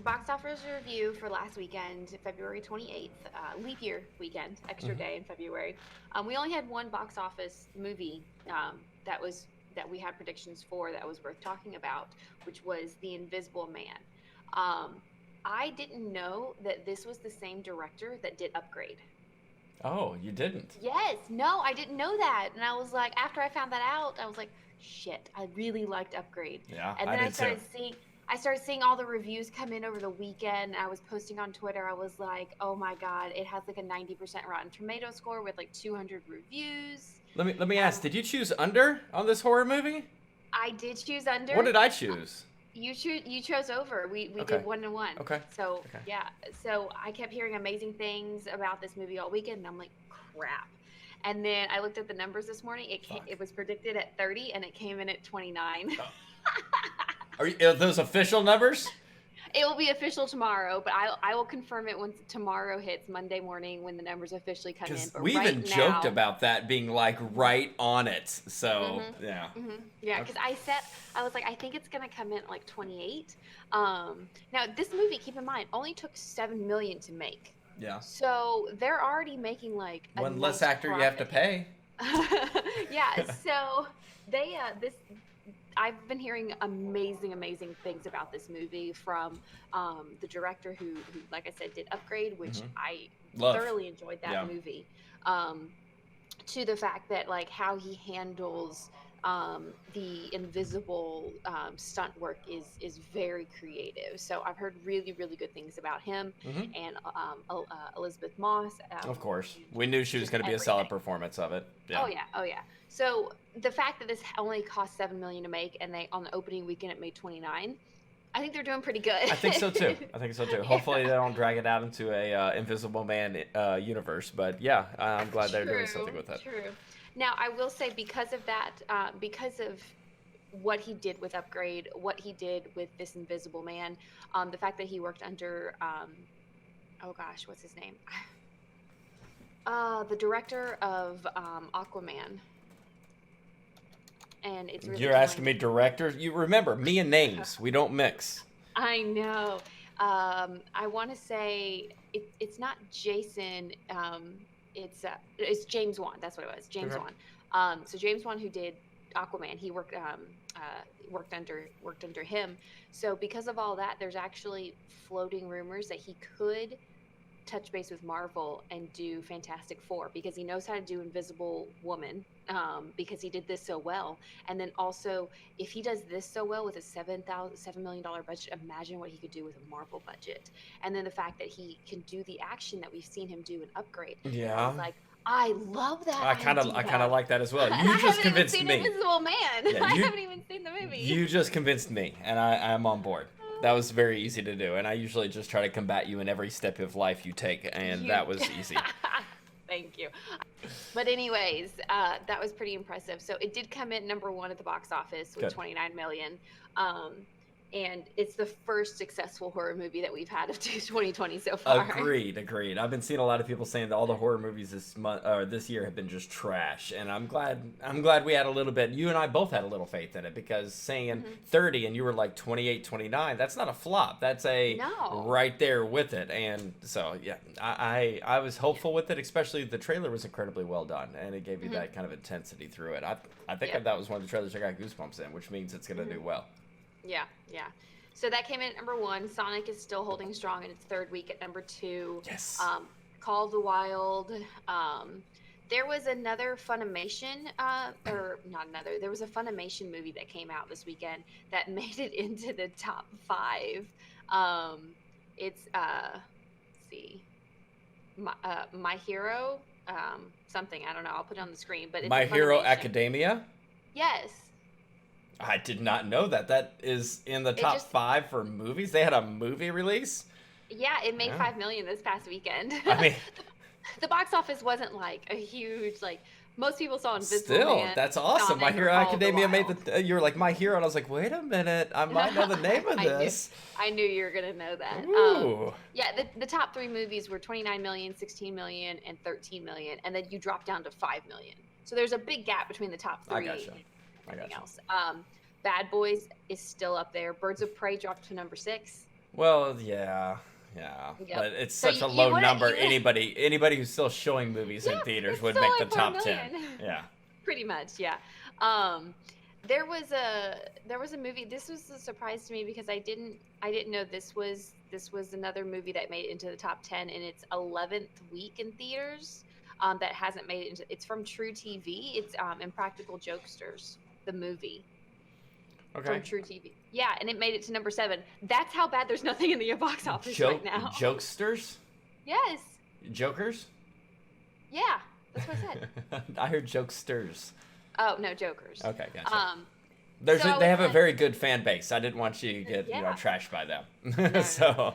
box office review for last weekend, February 28th, leap year weekend, extra Hmm. day in February. We only had one box office movie that was that we had predictions for that was worth talking about, which was The Invisible Man. Um, I didn't know that this was the same director that did Upgrade. Oh, you didn't? Yes, no, I didn't know that. And I was like, after I found that out, I was like, shit, I really liked Upgrade. Yeah, And I then did too. I started seeing all the reviews come in over the weekend. I was posting on Twitter. I was like, oh my God, it has like a 90% Rotten Tomato score with like 200 reviews. Let me And ask. Did you choose under on this horror movie? I did choose What under. did I choose? You chose over. We Okay. did 1-1. Okay. So Okay. yeah. So I kept hearing amazing things about this movie all weekend, and I'm like, crap. And then I looked at the numbers this morning. Fuck. It was predicted at 30, and it came in at 29. Are those official numbers? It will be official tomorrow, but I will confirm it once tomorrow hits Monday morning when the numbers officially come in. Because But we right even joked now, about that being like right on it. So hmm yeah. yeah, Okay. because I was like, I think it's gonna come in at like 28. Now this movie, keep in mind, only took 7 million to make, Yeah. so they're already making like a One less nice actor you have to profit. pay. Yeah, so they this I've been hearing amazing things about this movie from the director who, like I said, did Upgrade, which Hmm. I Love. thoroughly enjoyed that Yeah. movie. Um, to the fact that like how he handles the invisible stunt work is very creative. So I've heard really good things about him Hmm. and Elizabeth Moss. Of course. And We knew she was just going to be a solid everything. performance of it. Yeah. Oh yeah, oh yeah. So the fact that this only cost 7 million to make, and they on the opening weekend it made 29, I think they're doing pretty good. I think so too. I think so too. Yeah, Hopefully they don't drag it out into a Invisible Man universe. But yeah, I'm glad they're doing something true, with it. true. Now I will say because of that, because of what he did with Upgrade, what he did with this Invisible Man, the fact that he worked under, oh gosh, what's his name? The director of Aquaman, and it's really You're asking killing me me. director? You remember me and names. We don't mix. I know. I want to say it's not Jason. It's James Wan. That's what it was. James Okay. Wan. So James Wan, who did Aquaman, he worked under him. So because of all that, there's actually floating rumors that he could touch base with Marvel and do Fantastic Four because he knows how to do Invisible Woman, because he did this so well. And then also, if he does this so well with a $7 million budget, imagine what he could do with a Marvel budget. And then the fact that he can do the action that we've seen him do in Upgrade. I Yeah. was like, I love that I kind of idea. like that as well. And You I just haven't even convinced seen me. Invisible Man. Yeah, I you haven't even seen the movie. you just convinced me, and I'm on board. That was very easy to do, and I usually just try to combat you in every step of life you take, and You that was easy. Thank you. But anyways, that was pretty impressive. So it did come in number one at the box office with Good. 29 million. Um, and it's the first successful horror movie that we've had of 2020 so far. Agreed. I've been seeing a lot of people saying that all the horror movies this month or this year have been just trash, and I'm glad we had a little bit. You and I both had a little faith in it because saying Hmm 30 and you were like 28, 29, that's not a flop. That's a No. right there with it, and so yeah, I was Yeah. hopeful with it. Especially the trailer was incredibly well done, and it gave you hmm that kind of intensity through it. I think Yep. that was one of the trailers I got goosebumps in, which means it's gonna do hmm well. Yeah. Yeah. So that came in at number one. Sonic is still holding strong in its third week at number two. Yes. Um, Call of the Wild. Um, there was another Funimation, or not another. There was a Funimation movie that came out this weekend that made it into the top five. Um, it's let's see, My Hero, something I don't know. I'll put it on the screen, but it's a My Hero Funimation. Academia. Yes, I did not know that. That is in the it top just five for movies. They had a movie release. yeah, it made Yeah. 5 million this past weekend. I mean, The box office wasn't like a huge like most people saw Invisible still, Man, that's awesome. My Sonic, or Hero Call of the Academia made Wild. you were like My Hero, and I was like, wait a minute, I might know the name of I knew this. I knew you were gonna know that. Ooh, Yeah, the top three movies were 29 million, 16 million, and 13 million, and then you drop down to 5 million. So there's a big gap between the top I three gotcha. and I everything gotcha. else. Bad Boys is still up there. Birds of Prey dropped to number six. Well, yeah. Yep. But it's So such a you low wouldn't number. you wouldn't Anybody who's still showing movies in yeah, theaters it's would still make the like 4 top 10. million. Yeah. Pretty much, yeah. Um, there was a movie. This was a surprise to me because I didn't know this was another movie that made it into the top 10 in its 11th week in theaters. That hasn't made it into. It's from True TV. It's Impractical Jokesters, the movie from Okay. True TV. Yeah, and it made it to number 7. That's how bad there's nothing in the box office right now. Jokesters? Yes. Jokers? Yeah, that's what I said. I heard jokesters. Oh no, Jokers. Okay, gotcha. Um, They have a it's very good fan base. I didn't want you to get yeah. trashed by them. No. So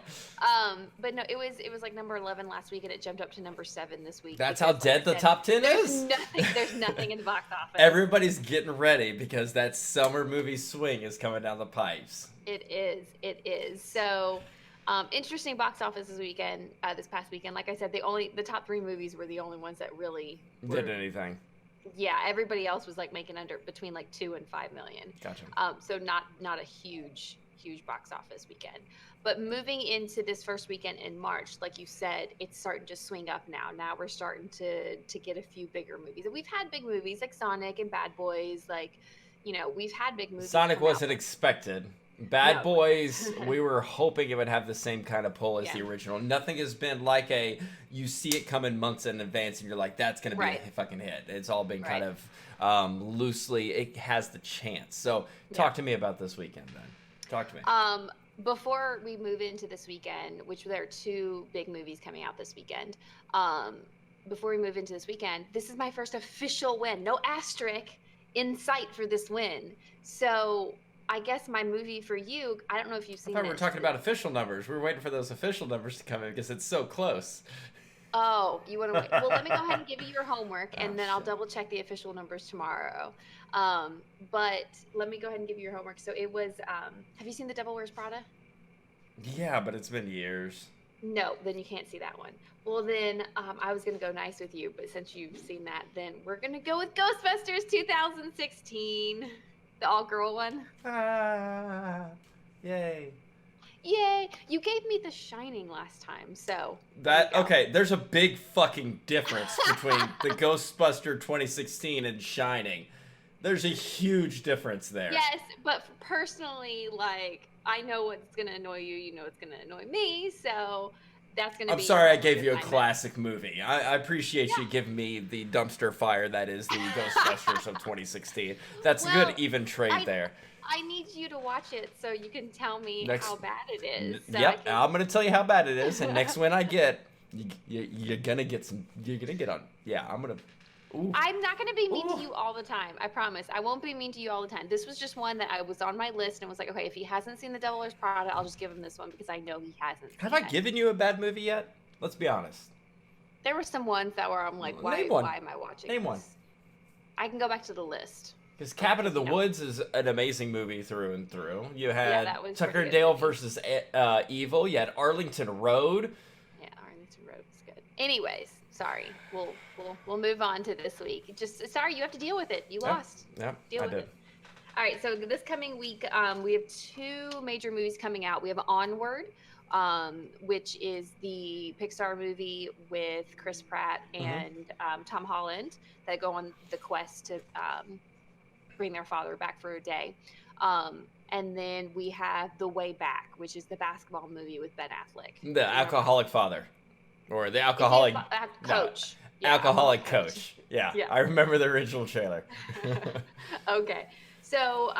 But no, it was like number 11 last week, and it jumped up to number 7 this week. that's how because, dead the I said, top 10 there's is. nothing in the box office. Everybody's getting ready because that summer movie swing is coming down the pipes. It is. So, interesting box office this past weekend. Like I said, the top 3 movies were the only ones that really Did anything? Yeah, everybody else was like making between like 2 and 5 million. Gotcha. So not a huge box office weekend. But moving into this first weekend in March, like you said, it's starting to swing up now. Now we're starting to get a few bigger movies. And we've had big movies like Sonic and Bad Boys. Like, we've had big movies. Sonic come out, wasn't but- expected. Bad No. Boys, we were hoping it would have the same kind of pull as Yeah. the original. Nothing has been like you see it coming months in advance and you're like, that's going to be Right. a fucking hit. It's all been kind Right. of loosely, it has the chance. So talk to me about this weekend then. Talk to me. Before we move into this weekend, which there are 2 big movies coming out this weekend, before we move into this weekend, this is my first official win. No asterisk in sight for this win. So I guess my movie for you, I don't know if you've I seen thought we were this. talking about official numbers. We were waiting for those official numbers to come in because it's so close. Oh, you want to wait? Well, let me go ahead and give you your homework, and Oh, then I'll shit. double check the official numbers tomorrow. But let me go ahead and give you your homework. So it was, have you seen The Devil Wears Prada? Yeah, but it's been years. No, then you can't see that one. Well, then I was going to go nice with you, but since you've seen that, then we're going to go with Ghostbusters 2016, the all-girl one. Ah, yay. Yay! You gave me The Shining last time, so That there you go. okay, there's a big fucking difference between the Ghostbuster 2016 and Shining. There's a huge difference there. Yes, but personally, like, I know what's gonna annoy you. You know what's gonna annoy me. So that's gonna I'm be. sorry I your gave you a assignment. classic movie. I appreciate you Yeah. giving me the dumpster fire that is the Ghostbusters of 2016. That's a Well, good even trade there. I need you to watch it so you can tell me Next- how bad it is. So I Yep, can- I'm gonna tell you how bad it is, and next win I get, you're gonna get some. You're gonna get on. Yeah, I'm gonna. Ooh. I'm not gonna be mean Ooh. to you all the time. I promise. I won't be mean to you all the time. This was just one that I was on my list and was like, okay, if he hasn't seen The Devil Wears Prada, I'll just give him this one because I know he hasn't. Have seen I it. given you a bad movie yet? Let's be honest. There were some ones that were I'm like, why? Name one. Why am I watching? Name this? one. I can go back to the list. Because Cabin in the No. Woods is an amazing movie through and through. You had that was Tucker pretty and good Dale movie. versus Evil. You had Arlington Road. Yeah, Arlington Road was good. Anyways, sorry. We'll move on to this week. Just sorry, you have to deal with it. You Yep. lost. Yep, Deal I with did. it. All right, so this coming week, we have 2 major movies coming out. We have Onward, which is the Pixar movie with Chris Pratt and Tom Holland that go on the quest to bring their father back for a day. And then we have The Way Back, which is the basketball movie with Ben Affleck. The alcoholic father. Or the alcoholic coach. Yeah, alcoholic coach. Yeah, Yeah. I remember the original trailer. Okay. So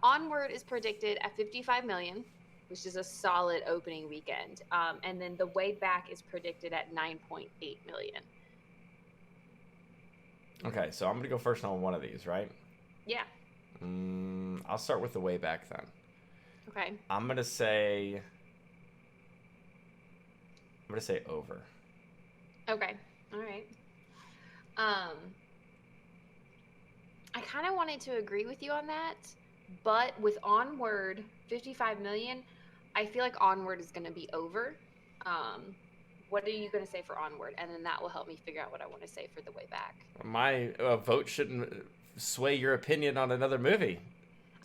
Onward is predicted at 55 million, which is a solid opening weekend. And then The Way Back is predicted at 9.8 million. Okay, so I'm going to go first on one of these, right? Yeah. I'll start with The Way Back then. Okay. I'm going to say over. Okay. All right. I kind of wanted to agree with you on that, but with Onward 55 million, I feel like Onward is going to be over. What are you going to say for Onward? And then that will help me figure out what I want to say for The Way Back. My vote shouldn't sway your opinion on another movie.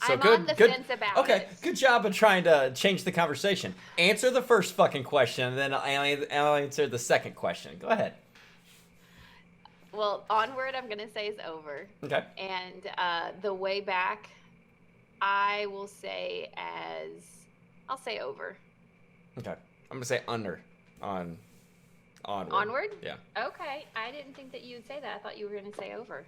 So I'm on the fence about Okay, it. good job of trying to change the conversation. Answer the first fucking question, and then I'll answer the second question. Go ahead. Well, Onward, I'm gonna say is over, Okay. and The Way Back, I will say I'll say over. Okay. I'm gonna say under on Onward. Onward? Yeah. Okay, I didn't think that you would say that. I thought you were gonna say over.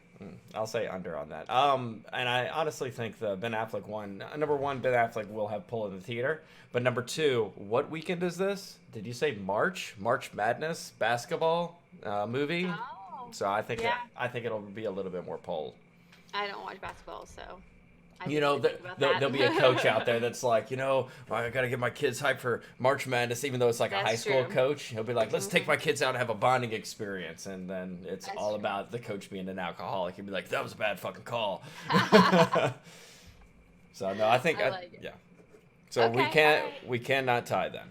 I'll say under on that. And I honestly think the Ben Affleck one, number one, Ben Affleck will have pull in the theater. But number two, what weekend is this? Did you say March? March Madness basketball movie. Oh, So yeah. I think it'll be a little bit more pull. I don't watch basketball, so I You didn't know, even think about that. there'll be a coach out there that's like, I got to get my kids hyped for March Madness, even though it's like a That's high school true. coach. He'll be like, let's take my kids out and have a bonding experience. And then it's That's all true. about the coach being an alcoholic. He'll be like, that was a bad fucking call. So, no, I think, I like it. yeah. So Okay, all right. we cannot tie then.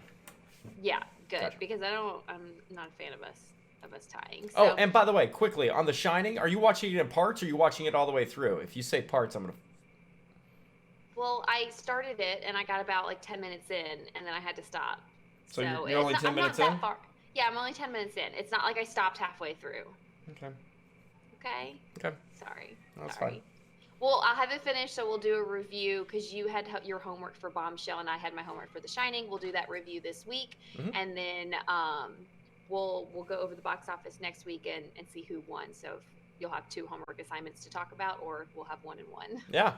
Yeah, good Gotcha. because I'm not a fan of us tying. So, Oh, and by the way, quickly, on The Shining, are you watching it in parts or are you watching it all the way through? If you say parts, I'm going to. well, I started it and I got about like 10 minutes in, and then I had to stop. So you're it's only not, 10 I'm minutes not that in? far. Yeah, I'm only 10 minutes in. It's not like I stopped halfway through. Okay. Okay. Okay. Sorry. That's Sorry. fine. Well, I'll have it finished, so we'll do a review because you had your homework for Bombshell and I had my homework for The Shining. We'll do that review this week, Mhm. and then we'll go over the box office next week and see who won. So you'll have 2 homework assignments to talk about, or we'll have 1 and 1. Yeah.